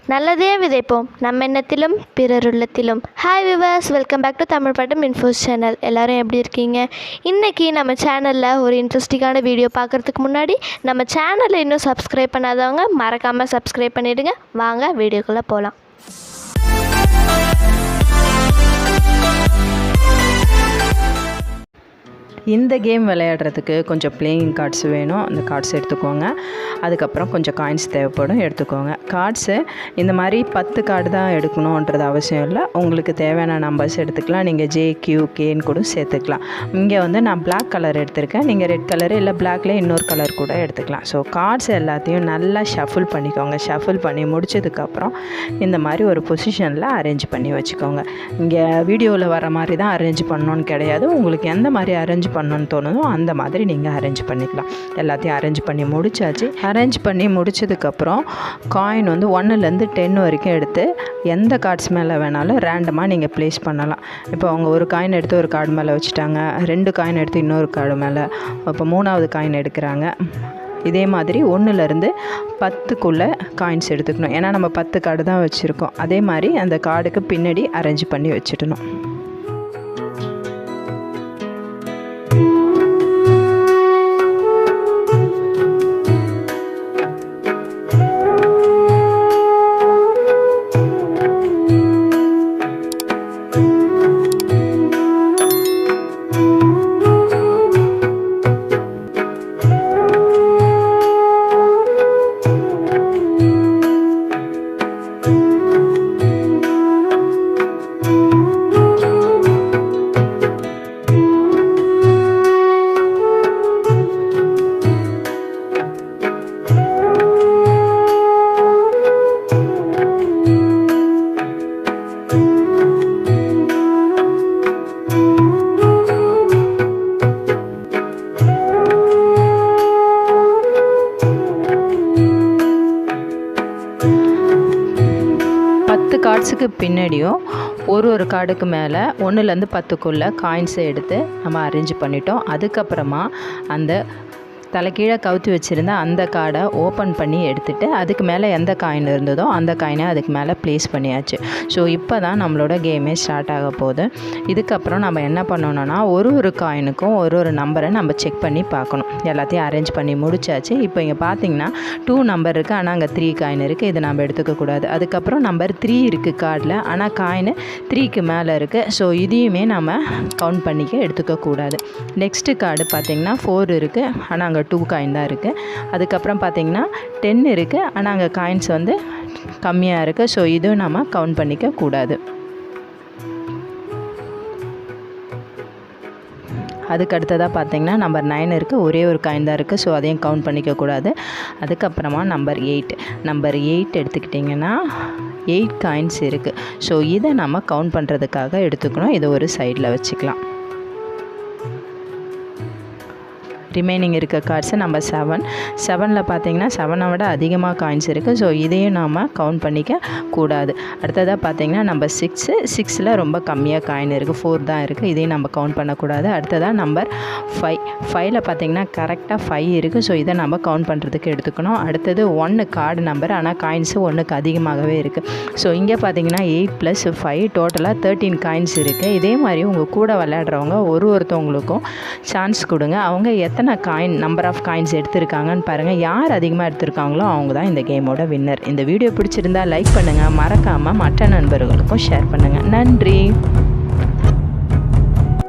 நல்லதே விதைப்போம் நம்ம எண்ணத்திலும் பிறருள்ளத்திலும். Hi viewers, welcome back to Tamil பாட்டம் இன்ஃபோஸ் சேனல். எல்லோரும் எப்படி இருக்கீங்க? இன்றைக்கி நம்ம சேனலில் ஒரு இன்ட்ரெஸ்டிங்கான வீடியோ பார்க்குறதுக்கு முன்னாடி நம்ம சேனலை இன்னும் சப்ஸ்கிரைப் பண்ணாதவங்க மறக்காமல் சப்ஸ்கிரைப் பண்ணிவிடுங்க. வாங்க வீடியோக்குள்ளே போகலாம். இந்த கேம் விளையாடுறதுக்கு கொஞ்சம் பிளேயிங் கார்ட்ஸ் வேணும். அந்த கார்ட்ஸ் எடுத்துக்கோங்க. அதுக்கப்புறம் கொஞ்சம் காயின்ஸ் தேவைப்படும், எடுத்துக்கோங்க. கார்ட்ஸு இந்த மாதிரி 10 கார்டு தான் எடுக்கணுன்றது அவசியம் இல்லை. உங்களுக்கு தேவையான நம்பர்ஸ் எடுத்துக்கலாம். நீங்கள் JQKன்னு கூட சேர்த்துக்கலாம். இங்கே வந்து நான் பிளாக் கலர் எடுத்திருக்கேன். நீங்கள் ரெட் கலரு இல்லை பிளாக்லேயே இன்னொரு கலர் கூட எடுத்துக்கலாம். ஸோ கார்ட்ஸ் எல்லாத்தையும் நல்லா ஷஃபிள் பண்ணிக்கோங்க. ஷஃபிள் பண்ணி முடிச்சதுக்கப்புறம் இந்த மாதிரி ஒரு பொசிஷனில் அரேஞ்ச் பண்ணி வச்சுக்கோங்க. இங்கே வீடியோவில் வர மாதிரி தான் அரேஞ்ச் பண்ணணுன்னு கிடையாது. உங்களுக்கு எந்த மாதிரி அரேஞ்ச் பண்ணணும்னு தோணுதோ அந்த மாதிரி நீங்கள் அரேஞ்ச் பண்ணிக்கலாம். எல்லாத்தையும் அரேஞ்ச் பண்ணி முடிச்சாச்சு. அரேஞ்ச் பண்ணி முடிச்சதுக்கப்புறம் காயின் வந்து 1லேருந்து 10 வரைக்கும் எடுத்து எந்த கார்ட்ஸ் மேலே வேணாலும் ரேண்டமாக நீங்கள் ப்ளேஸ் பண்ணலாம். இப்போ அவங்க ஒரு காயின் எடுத்து ஒரு கார்டு மேலே வச்சுட்டாங்க, 2 காயின் எடுத்து இன்னொரு கார்டு மேலே, இப்போ 3வது காயின் எடுக்கிறாங்க. இதே மாதிரி 1லேருந்து 10க்குள்ளே காயின்ஸ் எடுத்துக்கணும். ஏன்னா நம்ம 10 கார்டு தான் வச்சுருக்கோம். அதே மாதிரி அந்த கார்டுக்கு பின்னாடி அரேஞ்ச் பண்ணி வச்சுட்டணும். கார்ட்ஸுக்கு பின்னாடியும் ஒரு கார்டுக்கு மேலே 1லேருந்து 10க்குள்ளே காயின்ஸை எடுத்து நம்ம அரேஞ்ச் பண்ணிட்டோம். அதுக்கப்புறமா அந்த தலைக்கீழே கவுத்தி வச்சுருந்தா அந்த கார்டை ஓப்பன் பண்ணி எடுத்துகிட்டு அதுக்கு மேலே எந்த காயின் இருந்ததோ அந்த காயினை அதுக்கு மேலே ப்ளேஸ் பண்ணியாச்சு. ஸோ இப்போ தான் நம்மளோட கேமே ஸ்டார்ட் ஆக போகுது. இதுக்கப்புறம் நம்ம என்ன பண்ணணும்னா ஒரு காயினுக்கும் ஒரு நம்பரை நம்ம செக் பண்ணி பார்க்கணும். எல்லாத்தையும் அரேஞ்ச் பண்ணி முடிச்சாச்சு. இப்போ இங்கே பார்த்தீங்கன்னா 2 நம்பர் இருக்குது, ஆனால் அங்கே 3 காயின் இருக்குது. இதை நம்ம எடுத்துக்கக்கூடாது. அதுக்கப்புறம் நம்பர் 3 இருக்குது கார்டில், ஆனால் காயின் 3க்கு மேலே இருக்குது. ஸோ இதையுமே நம்ம கவுண்ட் பண்ணிக்க எடுத்துக்கக்கூடாது. நெக்ஸ்ட்டு கார்டு பார்த்திங்கன்னா 4 இருக்குது, ஆனால் அங்கே 2 காயின் தான் இருக்குது. அதுக்கப்புறம் பார்த்திங்கன்னா 10 இருக்குது, ஆனால் அங்கே காயின்ஸ் வந்து கம்மியாக இருக்குது. ஸோ இதுவும் நம்ம கவுண்ட் பண்ணிக்க கூடாது. அதுக்கு அடுத்ததாக பார்த்திங்கன்னா நம்பர் 9 இருக்குது, ஒரே ஒரு காயின் தான் இருக்குது. ஸோ அதையும் கவுண்ட் பண்ணிக்கக்கூடாது. அதுக்கப்புறமா நம்பர் 8 எடுத்துக்கிட்டிங்கன்னா 8 காயின்ஸ் இருக்குது. ஸோ இதை நம்ம கவுண்ட் பண்ணுறதுக்காக எடுத்துக்கணும். இதை ஒரு சைடில் வச்சுக்கலாம். ரிமைனிங் இருக்க கார்ட்ஸு நம்பர் 7ல் பார்த்தீங்கன்னா 7ஐ விட அதிகமாக காயின்ஸ் இருக்குது. ஸோ இதையும் நாம் கவுண்ட் பண்ணிக்க கூடாது. அடுத்ததாக பார்த்தீங்கன்னா நம்பர் 6ல் ரொம்ப கம்மியாக காயின் இருக்குது, 4 தான் இருக்குது. இதையும் நம்ம கவுண்ட் பண்ணக்கூடாது. அடுத்ததாக நம்பர் 5ல் பார்த்தீங்கன்னா கரெக்டாக 5 இருக்குது. ஸோ இதை நம்ம கவுண்ட் பண்ணுறதுக்கு எடுத்துக்கணும். அடுத்தது 1 கார்டு நம்பர், ஆனால் காயின்ஸு 1க்கு அதிகமாகவே இருக்குது. ஸோ இங்கே பார்த்தீங்கன்னா 8 + 5 டோட்டலாக 13 காயின்ஸ் இருக்குது. இதே மாதிரி உங்கள் கூட விளையாடுறவங்க ஒருத்தவங்களுக்கும் சான்ஸ் கொடுங்க. அவங்க நம்பர் ஆஃப் காயின்ஸ் எடுத்திருக்காங்கன்னு பாருங்கள். யார் அதிகமாக எடுத்திருக்காங்களோ அவங்க தான் இந்த கேமோட வின்னர். இந்த வீடியோ பிடிச்சிருந்தா லைக் பண்ணுங்கள். மறக்காமல் மற்ற நண்பர்களுக்கும் ஷேர் பண்ணுங்கள். நன்றி.